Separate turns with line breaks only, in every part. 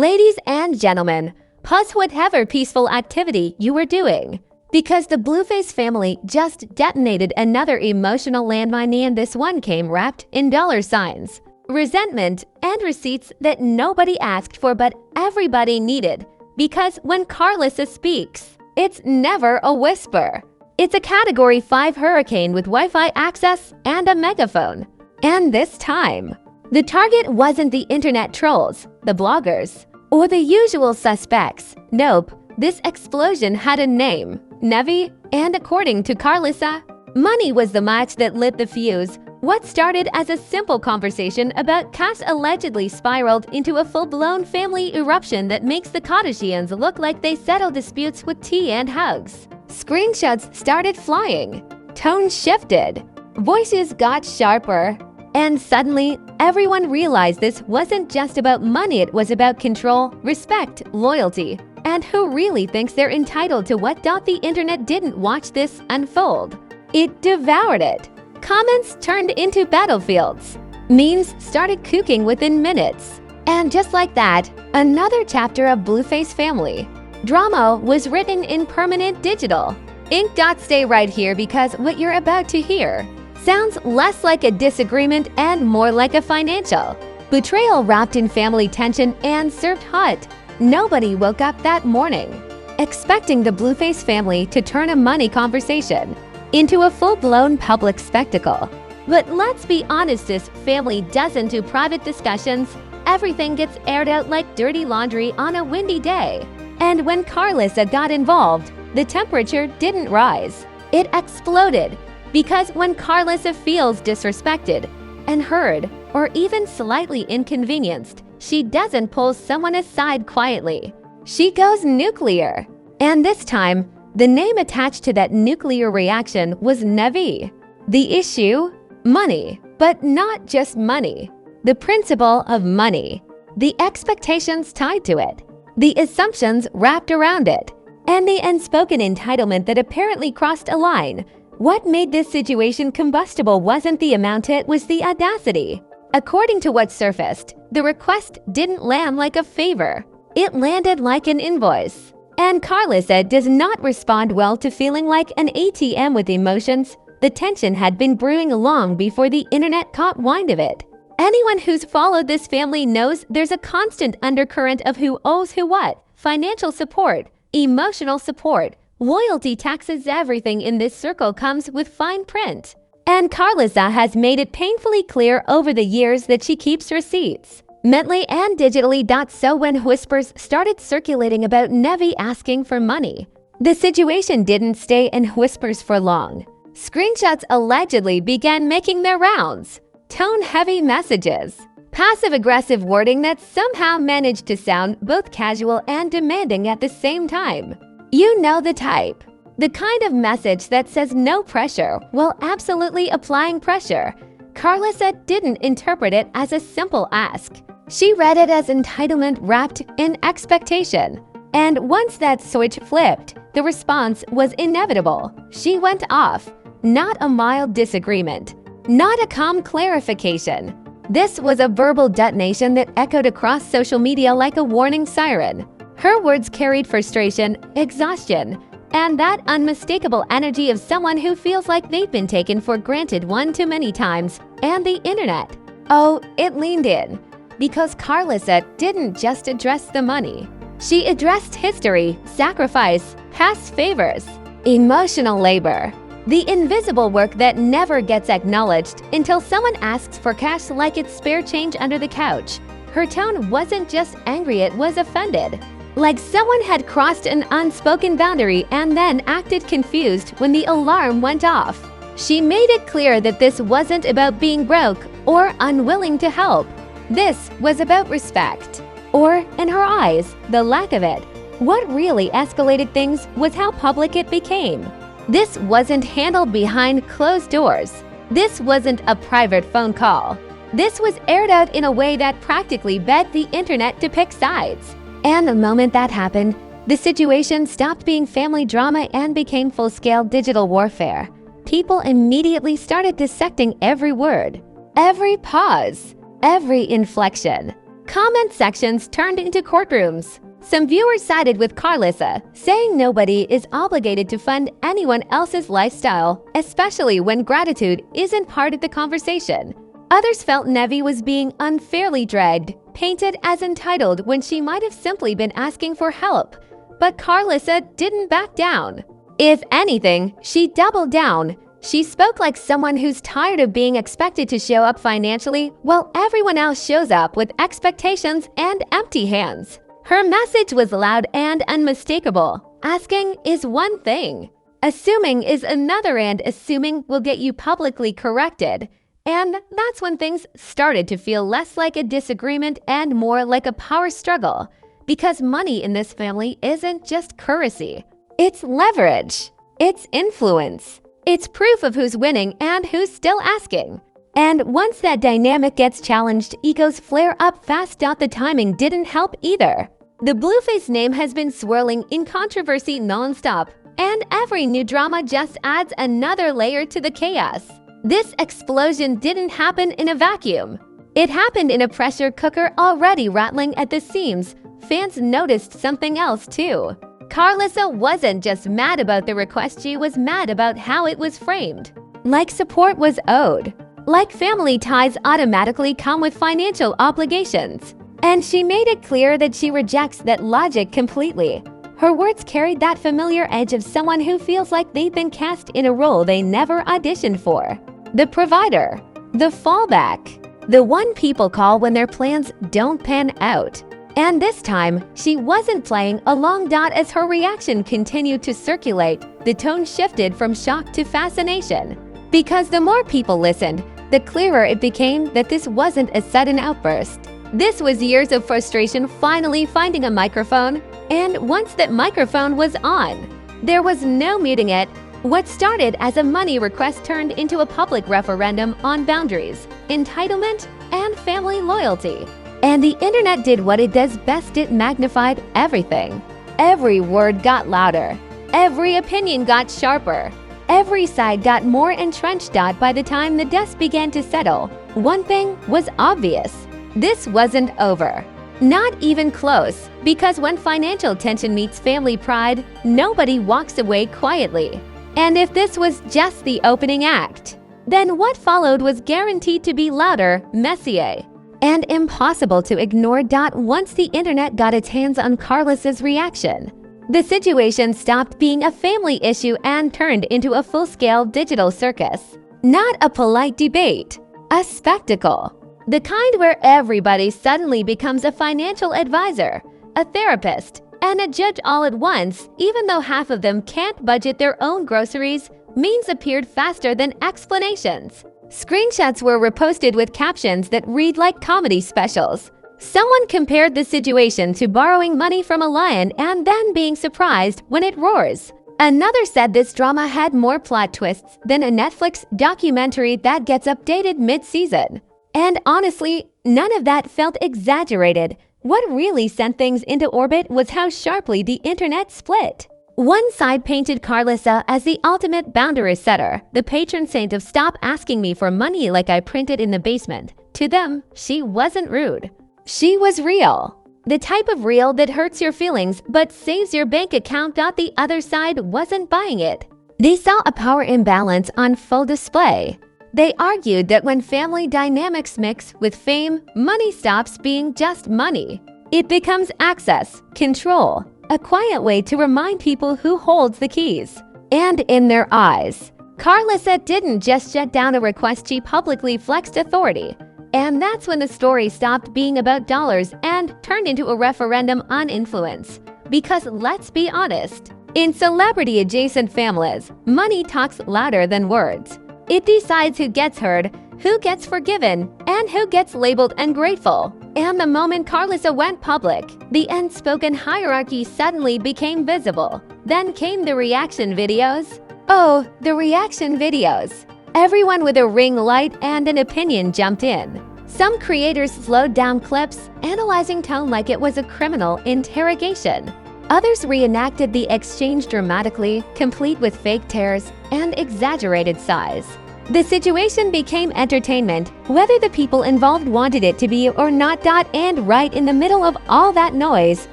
Ladies and gentlemen, pause whatever peaceful activity you were doing, because the Blueface family just detonated another emotional landmine, and this one came wrapped in dollar signs, resentment, and receipts that nobody asked for but everybody needed. Because when Karlissa speaks, it's never a whisper. It's a Category 5 hurricane with Wi-Fi access and a megaphone. And this time, the target wasn't the internet trolls, the bloggers, or the usual suspects. Nope, this explosion had a name, Nevaeh, and according to Karlissa, money was the match that lit the fuse. What started as a simple conversation about cash allegedly spiraled into a full-blown family eruption that makes the Kardashians look like they settle disputes with tea and hugs. Screenshots started flying, tone shifted, voices got sharper, and suddenly everyone realized this wasn't just about money, it was about control, respect, loyalty, and who really thinks they're entitled to what. The internet didn't watch this unfold. It devoured it. Comments turned into battlefields. Memes started cooking within minutes. And just like that, another chapter of Blueface family drama was written in permanent digital ink. Stay right here, because what you're about to hear sounds less like a disagreement and more like a financial betrayal wrapped in family tension and served hot. Nobody woke up that morning expecting the Blueface family to turn a money conversation into a full-blown public spectacle. But let's be honest, this family doesn't do private discussions. Everything gets aired out like dirty laundry on a windy day. And when Karlissa got involved, the temperature didn't rise. It exploded. Because when Karlissa feels disrespected and heard, or even slightly inconvenienced, she doesn't pull someone aside quietly. She goes nuclear. And this time, the name attached to that nuclear reaction was Nevaeh. The issue? Money. But not just money. The principle of money. The expectations tied to it. The assumptions wrapped around it. And the unspoken entitlement that apparently crossed a line. What made this situation combustible wasn't the amount, it was the audacity. According to what surfaced, the request didn't land like a favor. It landed like an invoice. And Karlissa does not respond well to feeling like an ATM with emotions. The tension had been brewing long before the internet caught wind of it. Anyone who's followed this family knows there's a constant undercurrent of who owes who what. Financial support, emotional support, loyalty, taxes, everything in this circle comes with fine print. And Karlissa has made it painfully clear over the years that she keeps receipts, mentally and digitally. So when whispers started circulating about Nevaeh asking for money, the situation didn't stay in whispers for long. Screenshots allegedly began making their rounds. Tone-heavy messages, passive-aggressive wording that somehow managed to sound both casual and demanding at the same time. You know the type. The kind of message that says no pressure while absolutely applying pressure. Karlissa didn't interpret it as a simple ask. She read it as entitlement wrapped in expectation. And once that switch flipped, the response was inevitable. She went off. Not a mild disagreement. Not a calm clarification. This was a verbal detonation that echoed across social media like a warning siren. Her words carried frustration, exhaustion, and that unmistakable energy of someone who feels like they've been taken for granted one too many times. And the internet, oh, it leaned in. Because Karlissa didn't just address the money. She addressed history, sacrifice, past favors, emotional labor. The invisible work that never gets acknowledged until someone asks for cash like it's spare change under the couch. Her tone wasn't just angry, it was offended. Like someone had crossed an unspoken boundary and then acted confused when the alarm went off. She made it clear that this wasn't about being broke or unwilling to help. This was about respect. Or, in her eyes, the lack of it. What really escalated things was how public it became. This wasn't handled behind closed doors. This wasn't a private phone call. This was aired out in a way that practically begged the internet to pick sides. And the moment that happened, the situation stopped being family drama and became full-scale digital warfare. People immediately started dissecting every word, every pause, every inflection. Comment sections turned into courtrooms. Some viewers sided with Karlissa, saying nobody is obligated to fund anyone else's lifestyle, especially when gratitude isn't part of the conversation. Others felt Nevaeh was being unfairly dragged, painted as entitled when she might have simply been asking for help. But Karlissa didn't back down. If anything, she doubled down. She spoke like someone who's tired of being expected to show up financially while everyone else shows up with expectations and empty hands. Her message was loud and unmistakable. Asking is one thing. Assuming is another, and assuming will get you publicly corrected. And that's when things started to feel less like a disagreement and more like a power struggle. Because money in this family isn't just currency. It's leverage. It's influence. It's proof of who's winning and who's still asking. And once that dynamic gets challenged, egos flare up fast. The timing didn't help either. The Blueface name has been swirling in controversy non-stop, and every new drama just adds another layer to the chaos. This explosion didn't happen in a vacuum. It happened in a pressure cooker already rattling at the seams. Fans noticed something else too. Karlissa wasn't just mad about the request, she was mad about how it was framed. Like support was owed. Like family ties automatically come with financial obligations. And she made it clear that she rejects that logic completely. Her words carried that familiar edge of someone who feels like they've been cast in a role they never auditioned for. The provider. The fallback. The one people call when their plans don't pan out. And this time, she wasn't playing along. As her reaction continued to circulate, the tone shifted from shock to fascination. Because the more people listened, the clearer it became that this wasn't a sudden outburst. This was years of frustration finally finding a microphone, and once that microphone was on, there was no muting it. What started as a money request turned into a public referendum on boundaries, entitlement, and family loyalty. And the internet did what it does best, it magnified everything. Every word got louder. Every opinion got sharper. Every side got more entrenched. By the time the dust began to settle, one thing was obvious. This wasn't over. Not even close, because when financial tension meets family pride, nobody walks away quietly. And if this was just the opening act, then what followed was guaranteed to be louder, messier, and impossible to ignore. Once the internet got its hands on Karlissa's reaction, the situation stopped being a family issue and turned into a full-scale digital circus. Not a polite debate, a spectacle. The kind where everybody suddenly becomes a financial advisor, a therapist, and a judge all at once, even though half of them can't budget their own groceries. Memes appeared faster than explanations. Screenshots were reposted with captions that read like comedy specials. Someone compared the situation to borrowing money from a lion and then being surprised when it roars. Another said this drama had more plot twists than a Netflix documentary that gets updated mid-season. And honestly, none of that felt exaggerated. What really sent things into orbit was how sharply the internet split. One side painted Karlissa as the ultimate boundary setter, the patron saint of stop asking me for money like I printed in the basement. To them, she wasn't rude. She was real. The type of real that hurts your feelings but saves your bank account. The other side wasn't buying it. They saw a power imbalance on full display. They argued that when family dynamics mix with fame, money stops being just money. It becomes access, control, a quiet way to remind people who holds the keys. And in their eyes, Karlissa didn't just shut down a request, she publicly flexed authority. And that's when the story stopped being about dollars and turned into a referendum on influence. Because let's be honest, in celebrity-adjacent families, money talks louder than words. It decides who gets heard, who gets forgiven, and who gets labeled ungrateful. And the moment Karlissa went public, the unspoken hierarchy suddenly became visible. Then came the reaction videos. Oh, the reaction videos. Everyone with a ring light and an opinion jumped in. Some creators slowed down clips, analyzing tone like it was a criminal interrogation. Others reenacted the exchange dramatically, complete with fake tears and exaggerated sighs. The situation became entertainment, whether the people involved wanted it to be or not. And right in the middle of all that noise,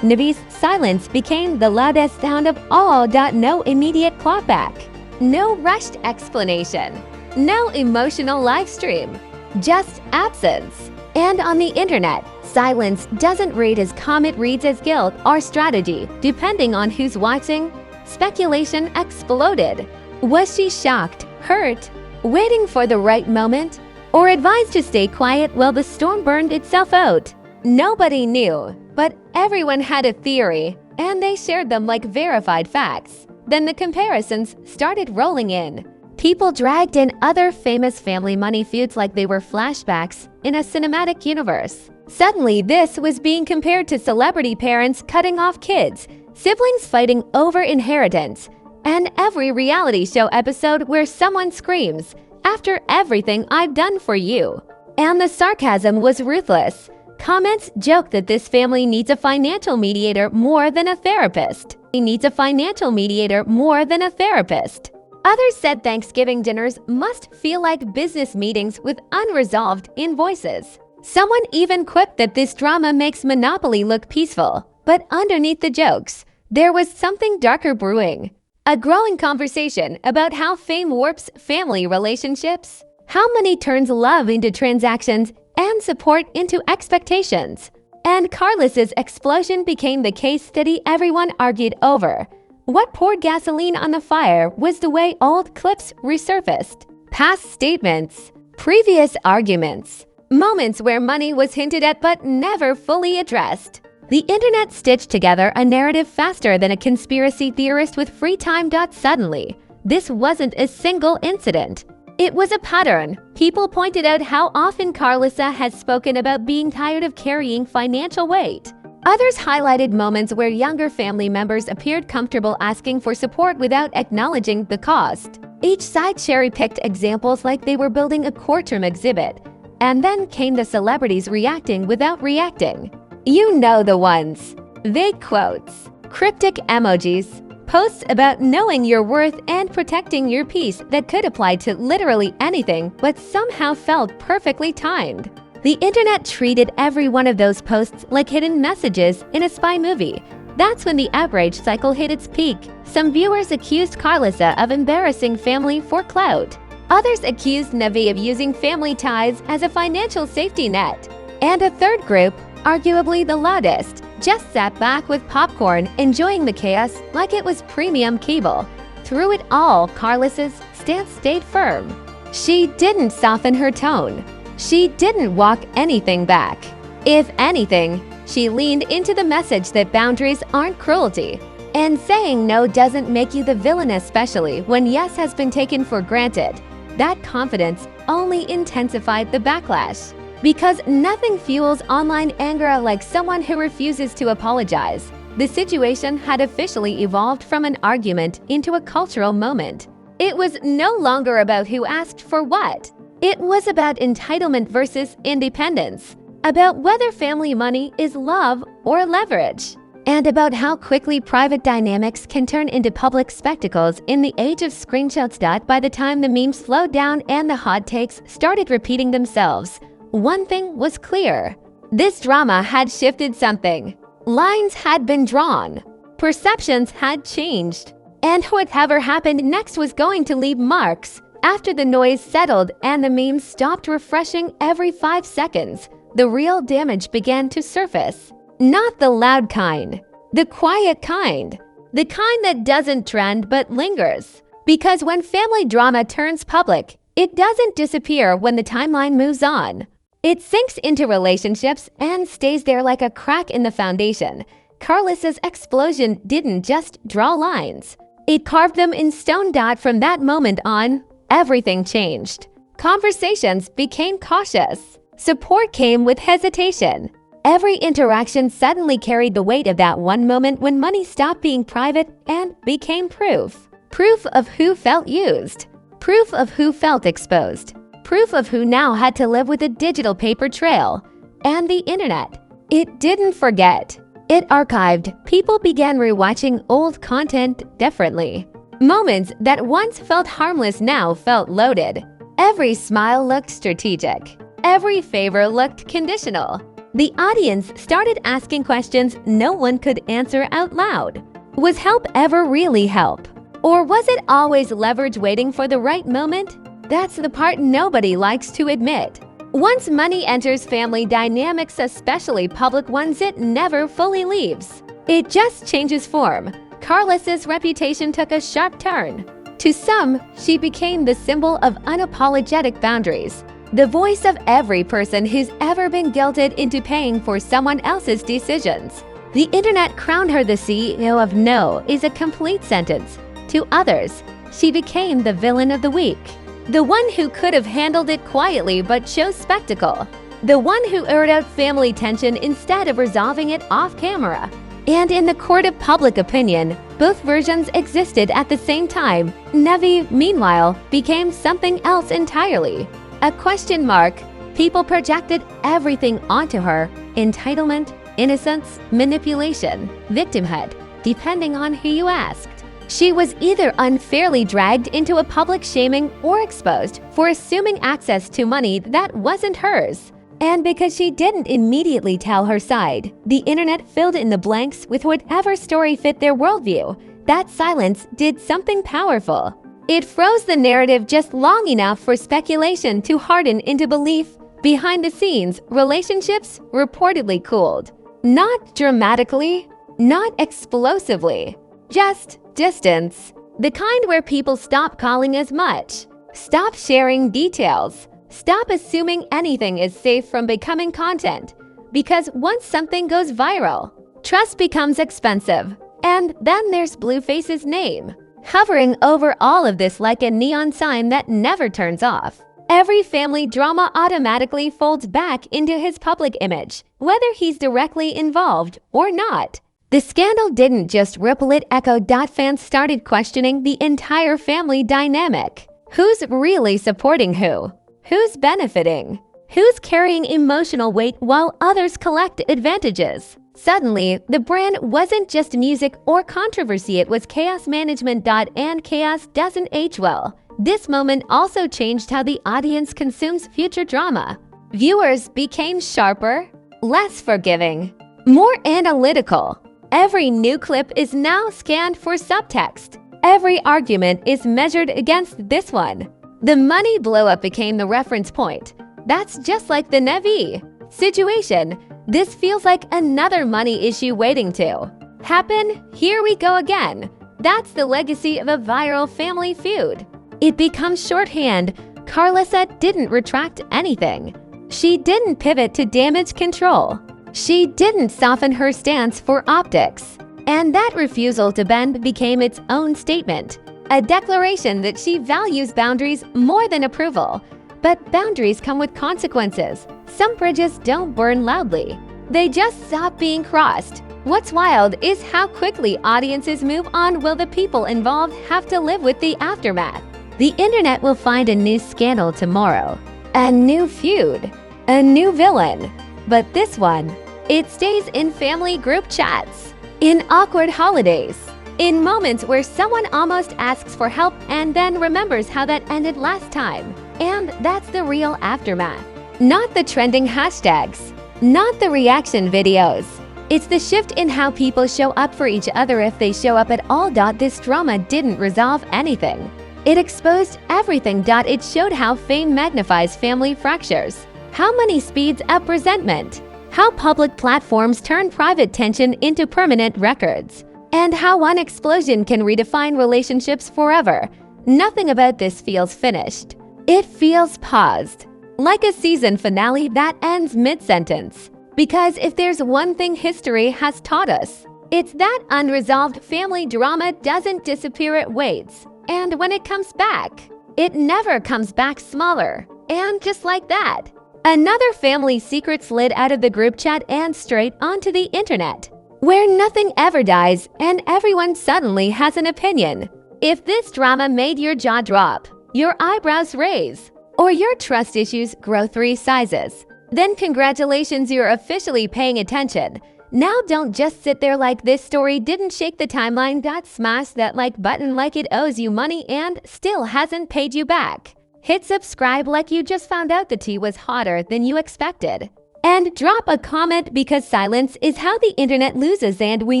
Nevaeh's silence became the loudest sound of all. No immediate clapback, no rushed explanation, no emotional live stream, just absence. And on the internet, silence doesn't read as calm, it reads as guilt or strategy, depending on who's watching. Speculation exploded. Was she shocked, hurt, waiting for the right moment, or advised to stay quiet while the storm burned itself out? Nobody knew, but everyone had a theory, and they shared them like verified facts. Then the comparisons started rolling in. People dragged in other famous family money feuds like they were flashbacks in a cinematic universe. Suddenly, this was being compared to celebrity parents cutting off kids, siblings fighting over inheritance, and every reality show episode where someone screams, "After everything I've done for you." And the sarcasm was ruthless. Comments joked that this family needs a financial mediator more than a therapist. He needs a financial mediator more than a therapist. Others said Thanksgiving dinners must feel like business meetings with unresolved invoices. Someone even quipped that this drama makes Monopoly look peaceful. But underneath the jokes, there was something darker brewing. A growing conversation about how fame warps family relationships, how money turns love into transactions and support into expectations. And Karlissa's explosion became the case study everyone argued over. What poured gasoline on the fire was the way old clips resurfaced. Past statements, previous arguments, moments where money was hinted at but never fully addressed. The internet stitched together a narrative faster than a conspiracy theorist with free time. Suddenly, this wasn't a single incident. It was a pattern. People pointed out how often Karlissa has spoken about being tired of carrying financial weight. Others highlighted moments where younger family members appeared comfortable asking for support without acknowledging the cost. Each side cherry-picked examples like they were building a courtroom exhibit. And then came the celebrities reacting without reacting. You know the ones. Vague quotes, cryptic emojis, posts about knowing your worth and protecting your peace that could apply to literally anything but somehow felt perfectly timed. The internet treated every one of those posts like hidden messages in a spy movie. That's when the outrage cycle hit its peak. Some viewers accused Karlissa of embarrassing family for clout. Others accused Nevaeh of using family ties as a financial safety net. And a third group, arguably the loudest, just sat back with popcorn, enjoying the chaos like it was premium cable. Through it all, Karlissa's stance stayed firm. She didn't soften her tone. She didn't walk anything back. If anything, she leaned into the message that boundaries aren't cruelty. And saying no doesn't make you the villain, especially when yes has been taken for granted. That confidence only intensified the backlash. Because nothing fuels online anger like someone who refuses to apologize. The situation had officially evolved from an argument into a cultural moment. It was no longer about who asked for what. It was about entitlement versus independence, about whether family money is love or leverage, and about how quickly private dynamics can turn into public spectacles in the age of screenshots. By the time the memes slowed down and the hot takes started repeating themselves, one thing was clear. This drama had shifted something. Lines had been drawn. Perceptions had changed. And whatever happened next was going to leave marks. After the noise settled and the memes stopped refreshing every 5 seconds, the real damage began to surface. Not the loud kind, the quiet kind. The kind that doesn't trend but lingers. Because when family drama turns public, it doesn't disappear when the timeline moves on. It sinks into relationships and stays there like a crack in the foundation. Karlissa's explosion didn't just draw lines. It carved them in stone. From that moment on, everything changed. Conversations became cautious. Support came with hesitation. Every interaction suddenly carried the weight of that one moment when money stopped being private and became proof. Proof of who felt used. Proof of who felt exposed. Proof of who now had to live with a digital paper trail. And the internet. It didn't forget. It archived. People began rewatching old content differently. Moments that once felt harmless now felt loaded. Every smile looked strategic. Every favor looked conditional. The audience started asking questions no one could answer out loud. Was help ever really help? Or was it always leverage waiting for the right moment? That's the part nobody likes to admit. Once money enters family dynamics, especially public ones, it never fully leaves. It just changes form. Karlissa's reputation took a sharp turn. To some, she became the symbol of unapologetic boundaries, the voice of every person who's ever been guilted into paying for someone else's decisions. The internet crowned her the CEO of "No" is a complete sentence. To others, she became the villain of the week. The one who could have handled it quietly but chose spectacle. The one who aired out family tension instead of resolving it off camera. And in the court of public opinion, both versions existed at the same time. Nevaeh, meanwhile, became something else entirely. A question mark. People projected everything onto her: entitlement, innocence, manipulation, victimhood, depending on who you asked. She was either unfairly dragged into a public shaming or exposed for assuming access to money that wasn't hers. And because she didn't immediately tell her side, the internet filled in the blanks with whatever story fit their worldview. That silence did something powerful. It froze the narrative just long enough for speculation to harden into belief. Behind the scenes, relationships reportedly cooled. Not dramatically, not explosively, just distance. The kind where people stop calling as much, stop sharing details, stop assuming anything is safe from becoming content. Because once something goes viral, trust becomes expensive. And then there's Blueface's name, hovering over all of this like a neon sign that never turns off. Every family drama automatically folds back into his public image, whether he's directly involved or not. The scandal didn't just ripple, it echoed. Fans started questioning the entire family dynamic. Who's really supporting who? Who's benefiting? Who's carrying emotional weight while others collect advantages? Suddenly, the brand wasn't just music or controversy, it was chaos management. And chaos doesn't age well. This moment also changed how the audience consumes future drama. Viewers became sharper, less forgiving, more analytical. Every new clip is now scanned for subtext. Every argument is measured against this one. The money blow-up became the reference point. That's just like the Nevaeh situation. This feels like another money issue waiting to happen. Here we go again. That's the legacy of a viral family feud. It becomes shorthand. Karlissa didn't retract anything. She didn't pivot to damage control. She didn't soften her stance for optics. And that refusal to bend became its own statement. A declaration that she values boundaries more than approval. But boundaries come with consequences. Some bridges don't burn loudly. They just stop being crossed. What's wild is how quickly audiences move on while the people involved have to live with the aftermath. The internet will find a new scandal tomorrow, a new feud, a new villain. But this one, it stays in family group chats, in awkward holidays, in moments where someone almost asks for help and then remembers how that ended last time. And that's the real aftermath. Not the trending hashtags, not the reaction videos. It's the shift in how people show up for each other, if they show up at all. This drama didn't resolve anything. It exposed everything. It showed how fame magnifies family fractures, how money speeds up resentment, how public platforms turn private tension into permanent records, and how one explosion can redefine relationships forever. Nothing about this feels finished. It feels paused, like a season finale that ends mid-sentence. Because if there's one thing history has taught us, it's that unresolved family drama doesn't disappear, it waits. And when it comes back, it never comes back smaller. And just like that, another family secret slid out of the group chat and straight onto the internet, where nothing ever dies and everyone suddenly has an opinion. If this drama made your jaw drop, your eyebrows raise, or your trust issues grow 3 sizes, then congratulations, you're officially paying attention. Now don't just sit there like this story didn't shake the timeline. Smash that like button like it owes you money and still hasn't paid you back. Hit subscribe like you just found out the tea was hotter than you expected. And drop a comment because silence is how the internet loses, and we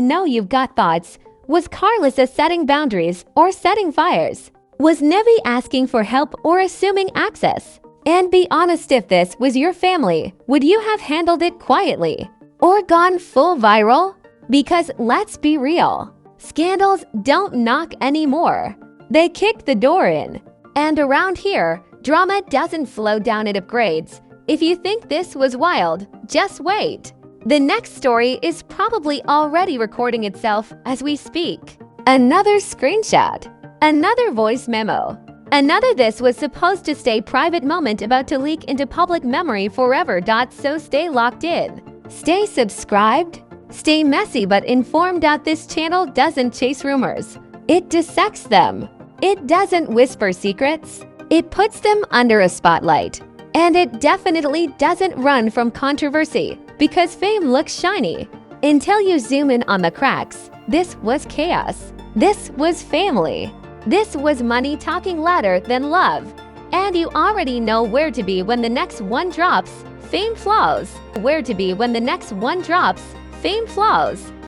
know you've got thoughts. Was Karlissa setting boundaries or setting fires? Was Nevaeh asking for help or assuming access? And be honest, if this was your family, would you have handled it quietly? Or gone full viral? Because let's be real, scandals don't knock anymore. They kick the door in. And around here, drama doesn't flow down, it upgrades. If you think this was wild, just wait. The next story is probably already recording itself as we speak. Another screenshot. Another voice memo. Another this was supposed to stay private moment about to leak into public memory forever. So stay locked in. Stay subscribed. Stay messy but informed. This channel doesn't chase rumors. It dissects them. It doesn't whisper secrets. It puts them under a spotlight. And it definitely doesn't run from controversy because fame looks shiny. Until you zoom in on the cracks, this was chaos. This was family. This was money talking louder than love. And you already know where to be when the next one drops. Fame flows. Where to be when the next one drops. Fame flows.